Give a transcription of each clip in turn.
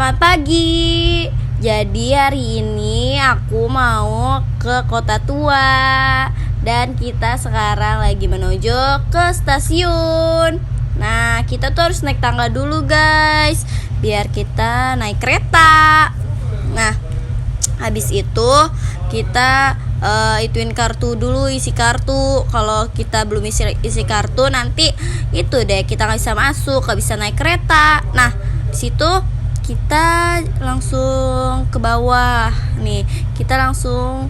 Selamat pagi. Jadi hari ini aku mau ke Kota Tua dan kita sekarang lagi menuju ke stasiun. Nah, kita tuh harus naik tangga dulu, guys, biar kita naik kereta. Nah, habis itu kita ituin kartu dulu, isi kartu. Kalau kita belum isi kartu, nanti itu deh kita nggak bisa masuk, nggak bisa naik kereta. Nah, di situ kita langsung ke bawah nih, kita langsung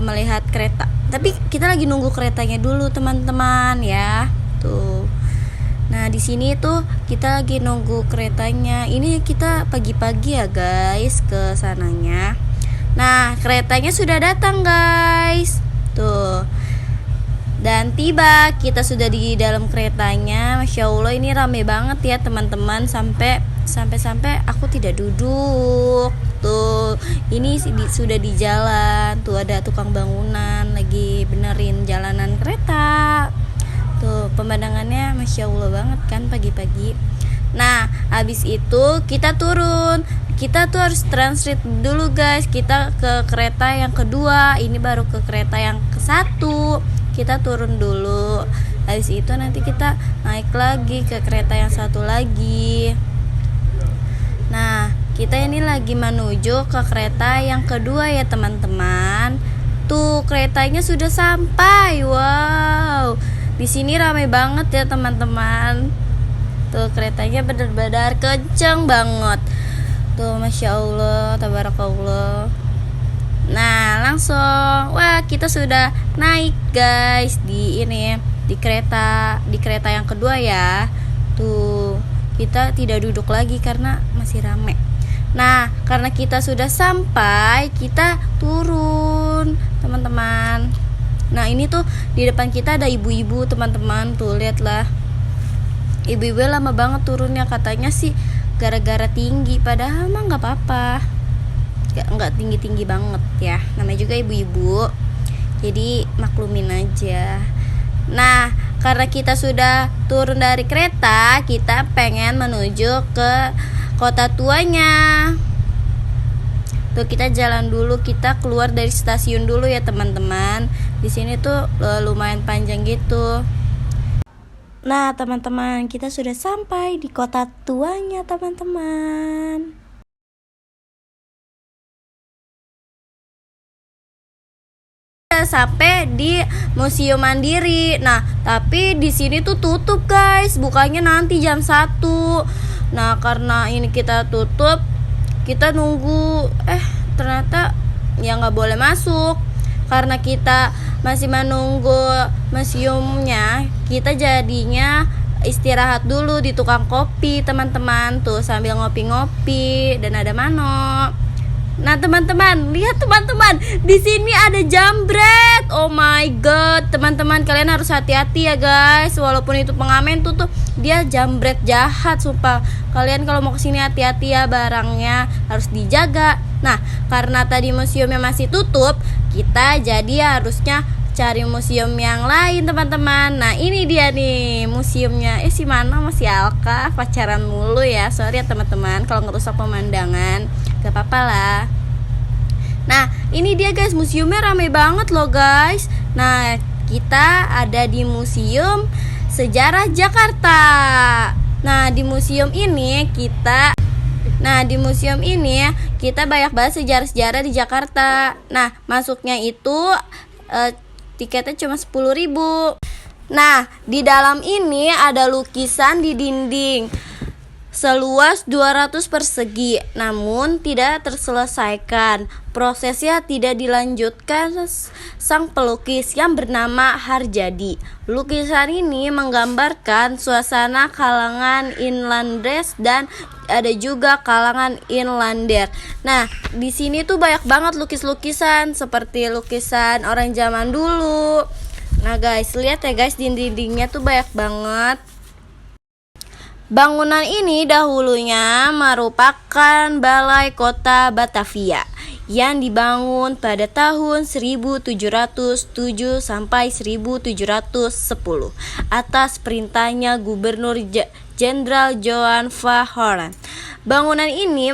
melihat kereta. Tapi kita lagi nunggu keretanya dulu, teman-teman, ya. Tuh. Nah, di sini tuh kita lagi nunggu keretanya. Ini kita pagi-pagi ya, guys, ke sananya. Nah, keretanya sudah datang, guys. Tuh. Dan tiba, kita sudah di dalam keretanya. Masya Allah, ini rame banget ya, teman-teman. Sampai aku tidak duduk. Tuh, ini sudah di jalan. Tuh ada tukang bangunan lagi benerin jalanan kereta. Tuh, pemandangannya Masya Allah banget kan pagi-pagi. Nah, habis itu kita turun. Kita tuh harus transit dulu, guys. Kita ke kereta yang kedua. Ini baru ke kereta yang ke-1. Kita turun dulu. Habis itu nanti kita naik lagi ke kereta yang satu lagi. Nah, kita ini lagi menuju ke kereta yang kedua ya, teman-teman. Tuh, keretanya sudah sampai. Wow. Di sini ramai banget ya, teman-teman. Tuh, keretanya benar-benar kenceng banget. Tuh, Masya Allah, tabarakallah. Nah, langsung, wah, kita sudah naik, guys, di kereta yang kedua ya. Tuh, kita tidak duduk lagi karena masih rame. Nah, karena kita sudah sampai, kita turun, teman-teman. Nah, ini tuh di depan kita ada ibu-ibu, teman-teman. Tuh, lihatlah. Ibu-ibu lama banget turunnya, katanya sih gara-gara tinggi, padahal mah nggak apa-apa. Nggak tinggi-tinggi banget ya. Namanya juga ibu-ibu. Jadi maklumin aja. Nah, karena kita sudah turun dari kereta, kita pengen menuju ke Kota Tuanya. Tuh, kita jalan dulu, kita keluar dari stasiun dulu ya, teman-teman. Di sini tuh lumayan panjang gitu. Nah, teman-teman, kita sudah sampai di Kota Tuanya, teman-teman. Sampai di Museum Mandiri. Nah, tapi di sini tuh tutup, guys. Bukanya nanti jam 1. Nah, karena ini kita tutup, kita nunggu. Ternyata ya nggak boleh masuk. Karena kita masih menunggu museumnya, kita jadinya istirahat dulu di tukang kopi, teman-teman. Tuh, sambil ngopi-ngopi dan ada mano. Nah, teman-teman, lihat, teman-teman, di sini ada jambret. Oh my god, teman-teman, kalian harus hati-hati ya, guys. Walaupun itu pengamen tuh dia jambret jahat, sumpah. Kalian kalau mau kesini hati-hati ya, barangnya harus dijaga. Nah, karena tadi museumnya masih tutup, kita jadi harusnya cari museum yang lain, teman-teman. Nah, ini dia nih museumnya. Si Mana masih Alka pacaran mulu ya. Sorry ya, teman-teman, kalau ngerusak pemandangan. Gak apa-apa lah. Nah, ini dia, guys, museumnya ramai banget loh, guys. Nah, kita ada di Museum Sejarah Jakarta. Nah, di museum ini kita banyak banget sejarah-sejarah di Jakarta. Nah, masuknya itu tiketnya cuma 10.000. Nah, di dalam ini ada lukisan di dinding seluas 200 persegi, namun tidak terselesaikan. Prosesnya tidak dilanjutkan sang pelukis yang bernama Harjadi. Lukisan ini menggambarkan suasana kalangan Inlandes dan ada juga kalangan Inlander. Nah, di sini tuh banyak banget lukis-lukisan seperti lukisan orang zaman dulu. Nah, guys, lihat ya, guys, dinding-dindingnya tuh banyak banget. Bangunan ini dahulunya merupakan Balai Kota Batavia yang dibangun pada tahun 1707 sampai 1710 atas perintahnya Gubernur Jenderal Johan van Holland. Bangunan ini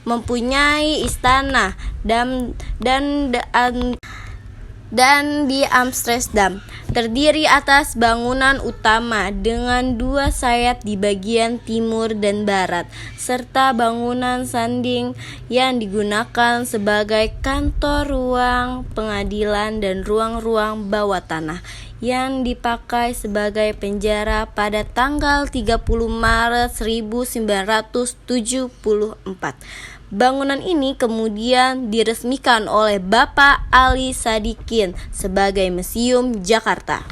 mempunyai istana dan di Amsterdam terdiri atas bangunan utama dengan 2 sayap di bagian timur dan barat, serta bangunan sanding yang digunakan sebagai kantor, ruang pengadilan, dan ruang-ruang bawah tanah yang dipakai sebagai penjara pada tanggal 30 Maret 1974. Bangunan ini kemudian diresmikan oleh Bapak Ali Sadikin sebagai Museum Jakarta.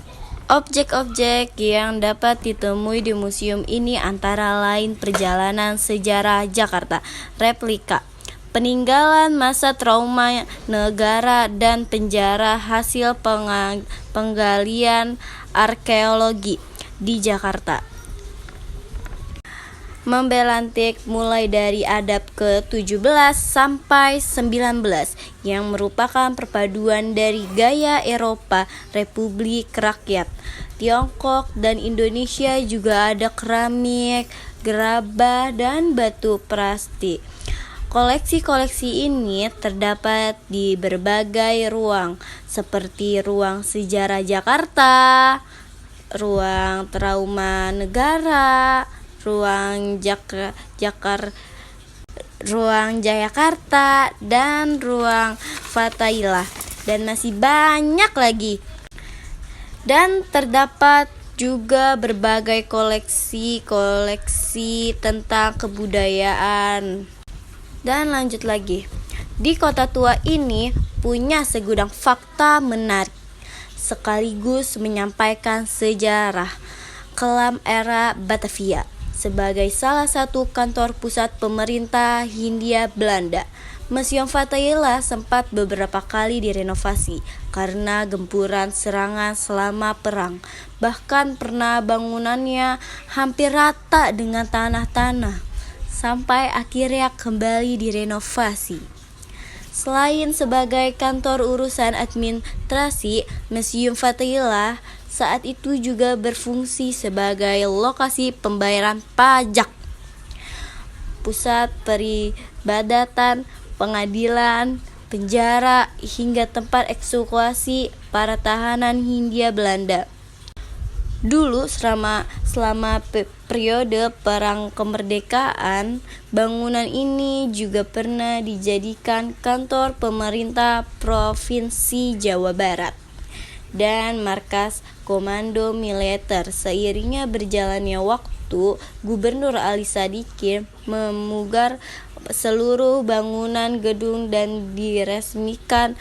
Objek-objek yang dapat ditemui di museum ini antara lain perjalanan sejarah Jakarta, replika, peninggalan masa trauma negara dan penjara hasil penggalian arkeologi di Jakarta. Membelantik mulai dari abad ke-17 sampai 19 yang merupakan perpaduan dari gaya Eropa, Republik Rakyat Tiongkok dan Indonesia. Juga ada keramik, gerabah, dan batu prasasti. Koleksi-koleksi ini terdapat di berbagai ruang seperti ruang sejarah Jakarta, ruang trauma negara, ruang Jayakarta, dan ruang Fatailah, dan masih banyak lagi. Dan terdapat juga berbagai koleksi tentang kebudayaan. Dan lanjut lagi, di Kota Tua ini punya segudang fakta menarik sekaligus menyampaikan sejarah kelam era Batavia sebagai salah satu kantor pusat pemerintah Hindia Belanda. Museum Fatailah sempat beberapa kali direnovasi karena gempuran serangan selama perang. Bahkan pernah bangunannya hampir rata dengan tanah-tanah sampai akhirnya kembali direnovasi. Selain sebagai kantor urusan administrasi, Museum Fatailah saat itu juga berfungsi sebagai lokasi pembayaran pajak, pusat peribadatan, pengadilan, penjara, hingga tempat eksekusi para tahanan Hindia Belanda. Dulu selama periode Perang Kemerdekaan, bangunan ini juga pernah dijadikan kantor pemerintah Provinsi Jawa Barat dan markas komando militer. Seiringnya berjalannya waktu, Gubernur Ali Sadikin memugar seluruh bangunan gedung dan diresmikan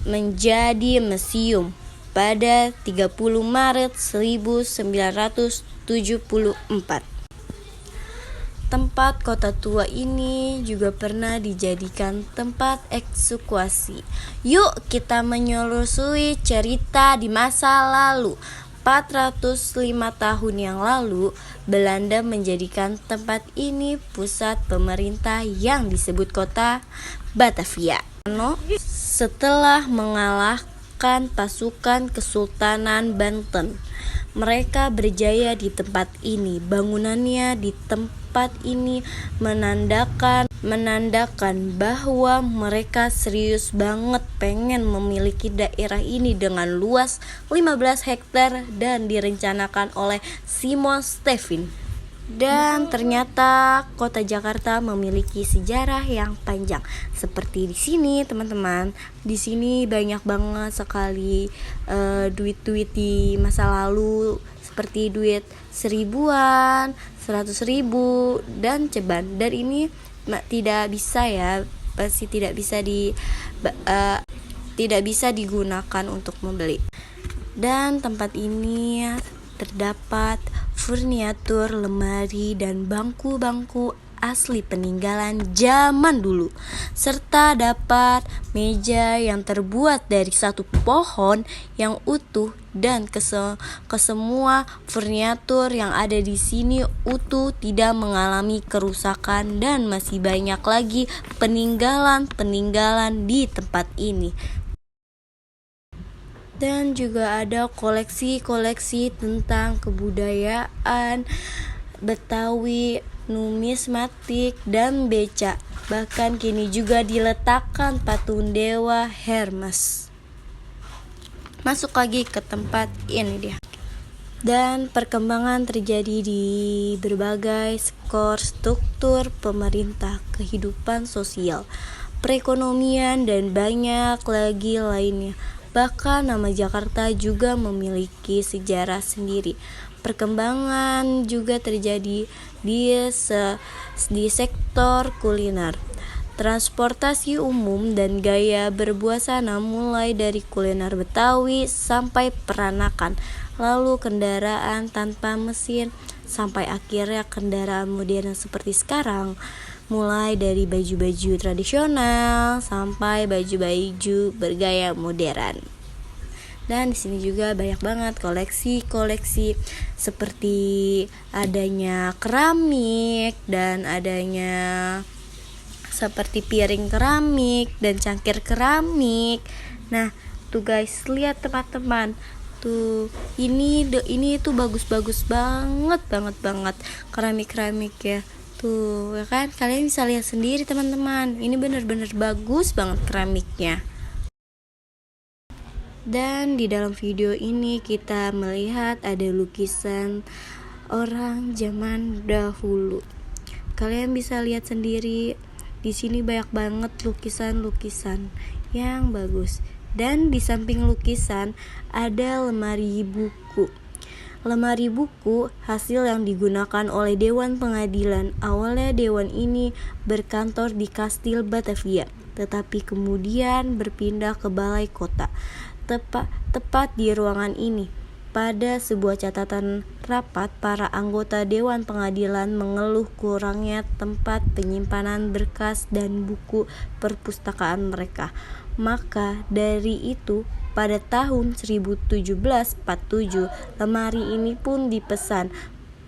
menjadi museum pada 30 Maret 1974. Tempat Kota Tua ini juga pernah dijadikan tempat eksekusi. Yuk kita menyelusuri cerita di masa lalu. 405 tahun yang lalu, Belanda menjadikan tempat ini pusat pemerintah yang disebut Kota Batavia. Setelah mengalahkan pasukan Kesultanan Banten, mereka berjaya di tempat ini. Bangunannya di tempat ini menandakan bahwa mereka serius banget pengen memiliki daerah ini dengan luas 15 hektar dan direncanakan oleh Simon Stevin. Dan ternyata Kota Jakarta memiliki sejarah yang panjang. Seperti di sini, teman-teman. Di sini banyak banget sekali duit-duit di masa lalu, seperti duit 1000-an, 100.000 dan ceban. Dan ini tidak bisa pasti tidak bisa digunakan untuk membeli. Dan tempat ini terdapat furnitur, lemari, dan bangku-bangku asli peninggalan zaman dulu, serta dapat meja yang terbuat dari satu pohon yang utuh dan kesemua furnitur yang ada di sini utuh, tidak mengalami kerusakan, dan masih banyak lagi peninggalan di tempat ini. Dan juga ada koleksi-koleksi tentang kebudayaan Betawi, numismatik, dan becak. Bahkan kini juga diletakkan patung dewa Hermes. Masuk lagi ke tempat ini dia. Dan perkembangan terjadi di berbagai skor struktur pemerintah, kehidupan sosial, perekonomian, dan banyak lagi lainnya. Bahkan nama Jakarta juga memiliki sejarah sendiri. Perkembangan juga terjadi di sektor kuliner, transportasi umum, dan gaya berbusana, mulai dari kuliner Betawi sampai peranakan, lalu kendaraan tanpa mesin, sampai akhirnya kendaraan modern seperti sekarang. Mulai dari baju-baju tradisional sampai baju-baju bergaya modern. Dan di sini juga banyak banget koleksi-koleksi seperti adanya keramik dan adanya seperti piring keramik dan cangkir keramik. Nah, tuh guys, lihat teman-teman. Tuh, ini tuh bagus-bagus banget keramik-keramik ya. Tuh, ya kan? Kalian bisa lihat sendiri teman-teman. Ini bener-bener bagus banget keramiknya. Dan di dalam video ini kita melihat ada lukisan orang zaman dahulu. Kalian bisa lihat sendiri. Di sini banyak banget lukisan-lukisan yang bagus. Dan di samping lukisan ada lemari buku. Lemari buku hasil yang digunakan oleh Dewan Pengadilan. Awalnya dewan ini berkantor di Kastil Batavia, tetapi kemudian berpindah ke Balai Kota. Tepat di ruangan ini, pada sebuah catatan rapat, para anggota Dewan Pengadilan mengeluh kurangnya tempat penyimpanan berkas dan buku perpustakaan mereka. Maka dari itu, pada tahun 1747, lemari ini pun dipesan.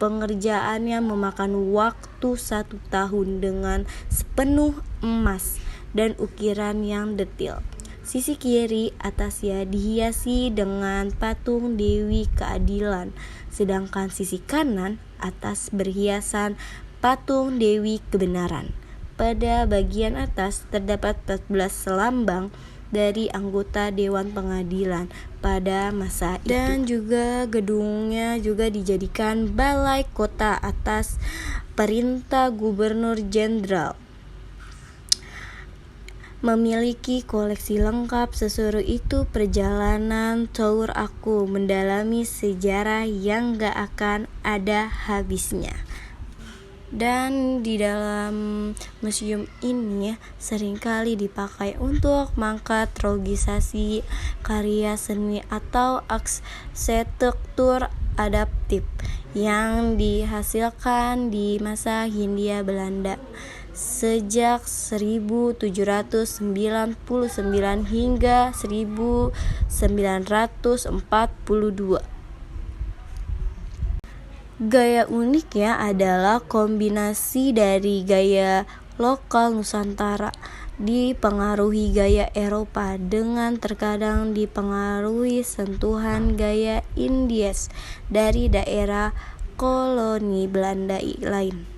Pengerjaannya memakan waktu 1 tahun dengan sepenuh emas dan ukiran yang detail. Sisi kiri atasnya dihiasi dengan patung Dewi Keadilan, sedangkan sisi kanan atas berhiasan patung Dewi Kebenaran. Pada bagian atas terdapat 14 lambang dari anggota Dewan Pengadilan pada masa itu. Dan juga gedungnya juga dijadikan Balai Kota atas perintah Gubernur Jenderal. Memiliki koleksi lengkap. Sesuruh itu perjalanan tour aku mendalami sejarah yang gak akan ada habisnya. Dan di dalam museum ini seringkali dipakai untuk mengkatalogisi karya seni atau arsitektur adaptif yang dihasilkan di masa Hindia Belanda sejak 1799 hingga 1942. Gaya uniknya adalah kombinasi dari gaya lokal Nusantara dipengaruhi gaya Eropa dengan terkadang dipengaruhi sentuhan gaya Indies dari daerah koloni Belanda lain.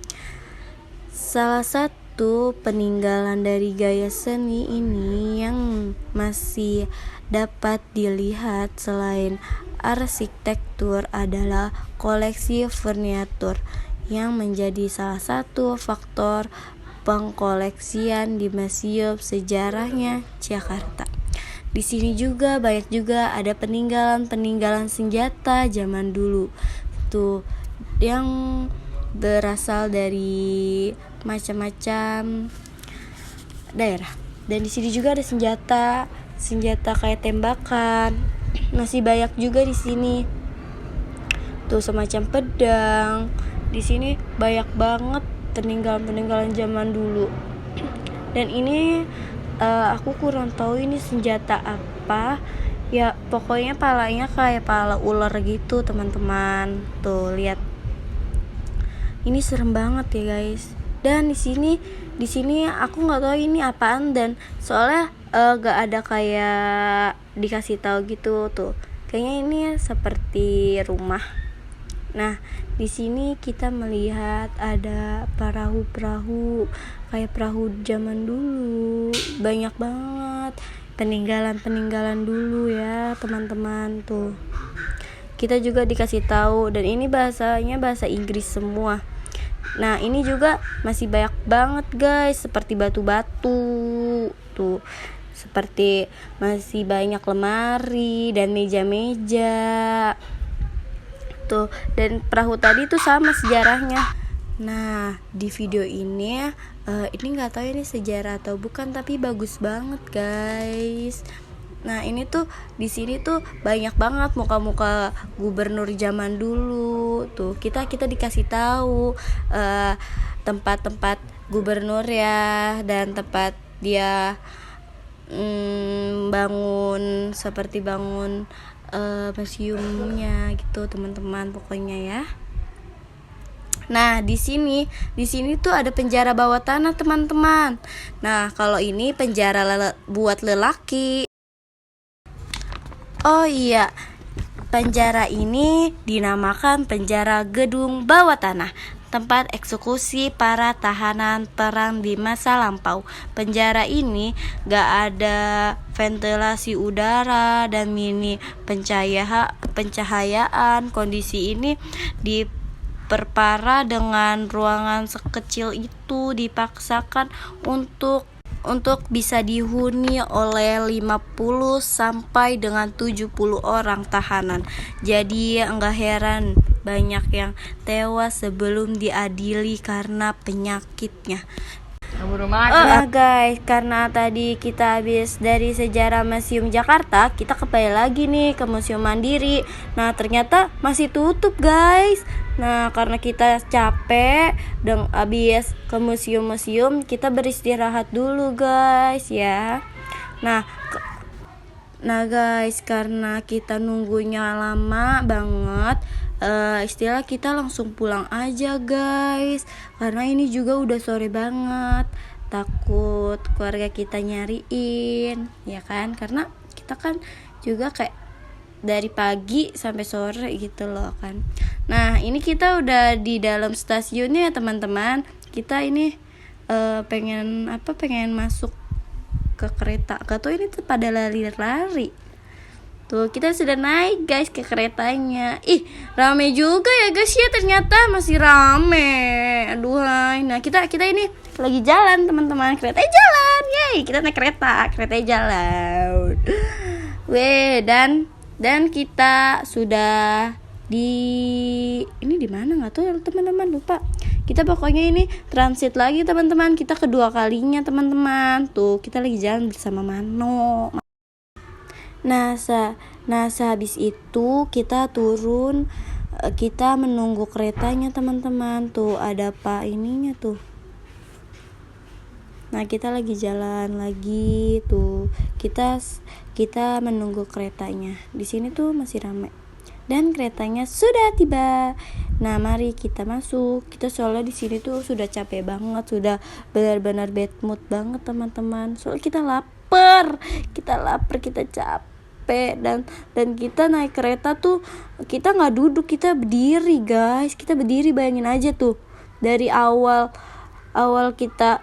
Salah satu peninggalan dari gaya seni ini yang masih dapat dilihat selain arsitektur adalah koleksi furnitur yang menjadi salah satu faktor pengkoleksian di Museum Sejarahnya Jakarta. Di sini juga banyak juga ada peninggalan senjata zaman dulu tuh yang berasal dari macam-macam daerah. Dan di sini juga ada senjata kayak tembakan. Masih banyak juga di sini. Tuh semacam pedang. Di sini banyak banget peninggalan zaman dulu. Dan ini aku kurang tahu ini senjata apa ya, pokoknya palanya kayak pala ular gitu teman-teman. Tuh lihat, ini serem banget ya guys. Dan di sini aku nggak tahu ini apaan, dan soalnya gak ada kayak dikasih tahu gitu. Tuh kayaknya ini seperti rumah. Nah, di sini kita melihat ada perahu-perahu kayak perahu zaman dulu. Banyak banget peninggalan dulu ya, teman-teman. Tuh. Kita juga dikasih tahu, dan ini bahasanya bahasa Inggris semua. Nah, ini juga masih banyak banget, guys, seperti batu-batu. Tuh. Seperti masih banyak lemari dan meja-meja. Tuh, dan perahu tadi tuh sama sejarahnya. Nah, di video ini nggak tahu ini sejarah atau bukan, tapi bagus banget guys. Nah, ini tuh di sini tuh banyak banget muka-muka gubernur zaman dulu. Tuh kita dikasih tahu tempat-tempat gubernur ya, dan tempat dia bangun, seperti bangun museumnya gitu teman-teman, pokoknya ya. Nah, di sini tuh ada penjara bawah tanah teman-teman. Nah, kalau ini penjara buat lelaki. Oh iya, penjara ini dinamakan penjara gedung bawah tanah, tempat eksekusi para tahanan perang di masa lampau. Penjara ini gak ada ventilasi udara dan minim pencahayaan. Kondisi ini diperparah dengan ruangan sekecil itu dipaksakan untuk bisa dihuni oleh 50 sampai dengan 70 orang tahanan. Jadi enggak heran banyak yang tewas sebelum diadili karena penyakitnya. Guys, karena tadi kita habis dari sejarah Museum Jakarta, kita kembali lagi nih ke Museum Mandiri. Nah, ternyata masih tutup guys. Nah, karena kita capek dan habis ke museum-museum, kita beristirahat dulu guys ya. Nah guys, karena kita nunggunya lama banget, istilah kita langsung pulang aja guys, karena ini juga udah sore banget. Takut keluarga kita nyariin ya kan, karena kita kan juga kayak dari pagi sampai sore gitu loh kan. Nah, ini kita udah di dalam stasiunnya ya teman-teman. Kita ini pengen masuk ke kereta. Gak tau ini tuh pada lari-lari. Tuh, kita sudah naik guys ke keretanya. Ih, rame juga ya guys ya, ternyata masih rame. Aduhai. Nah, kita ini lagi jalan teman-teman. Keretanya jalan. Yeay, kita naik keretanya jalan. Weh, dan kita sudah di mana nggak tahu teman-teman, lupa. Kita pokoknya ini transit lagi teman-teman, kita kedua kalinya teman-teman. Tuh kita lagi jalan bersama Mano. Nah sehabis itu kita turun, kita menunggu keretanya teman-teman. Tuh ada pak ininya tuh. Nah, kita lagi jalan lagi tuh. Kita menunggu keretanya. Di sini tuh masih ramai. Dan keretanya sudah tiba. Nah, mari kita masuk. Kita soalnya di sini tuh sudah capek banget, sudah benar-benar bad mood banget teman-teman. Soalnya kita lapar, kita capek, dan kita naik kereta tuh kita nggak duduk, kita berdiri guys. Kita berdiri, bayangin aja tuh. Dari awal kita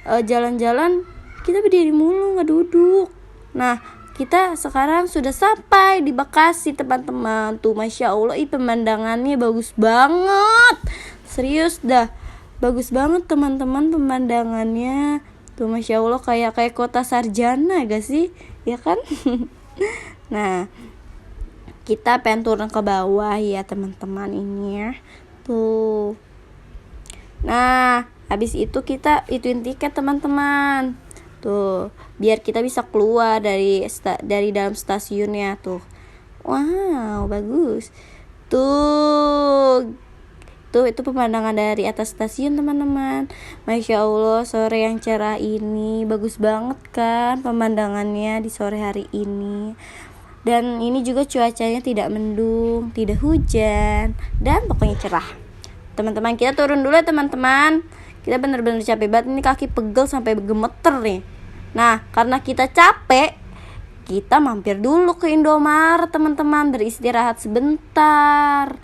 jalan-jalan kita berdiri mulu, nggak duduk. Nah, kita sekarang sudah sampai di Bekasi teman-teman. Tuh Masya Allah, pemandangannya bagus banget, serius dah, bagus banget teman-teman pemandangannya. Tuh Masya Allah, kayak kota sarjana gak sih, ya kan? Nah, kita pengen turun ke bawah ya teman-teman ini ya. Tuh. Nah, habis itu kita ituin tiket teman-teman. Tuh, biar kita bisa keluar dari dalam stasiunnya tuh. Wow, bagus. Tuh. Itu pemandangan dari atas stasiun teman-teman. Masya Allah, sore yang cerah ini bagus banget kan pemandangannya di sore hari ini. Dan ini juga cuacanya tidak mendung, tidak hujan, dan pokoknya cerah. Teman-teman, kita turun dulu ya teman-teman. Kita bener-bener capek banget, ini kaki pegel sampai gemeter nih. Nah, karena kita capek, kita mampir dulu ke Indomaret teman-teman, beristirahat sebentar.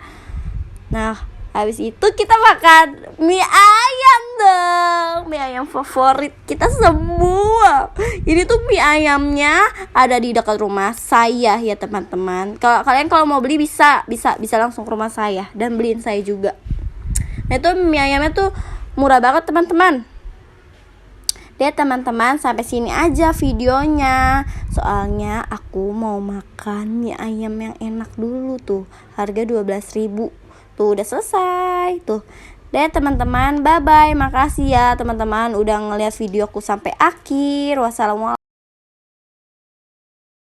Nah, habis itu kita makan mie ayam dong, mie ayam favorit kita semua. Ini tuh mie ayamnya ada di dekat rumah saya ya teman-teman. Kalau kalian mau beli bisa langsung ke rumah saya dan beliin saya juga. Nah itu mie ayamnya tuh murah banget teman-teman. Deh teman-teman, sampai sini aja videonya. Soalnya aku mau makan mie ayam yang enak dulu tuh. Harga 12.000. Tuh udah selesai tuh. Deh teman-teman, bye bye. Makasih ya teman-teman udah ngeliat videoku sampai akhir. Wassalamualaikum.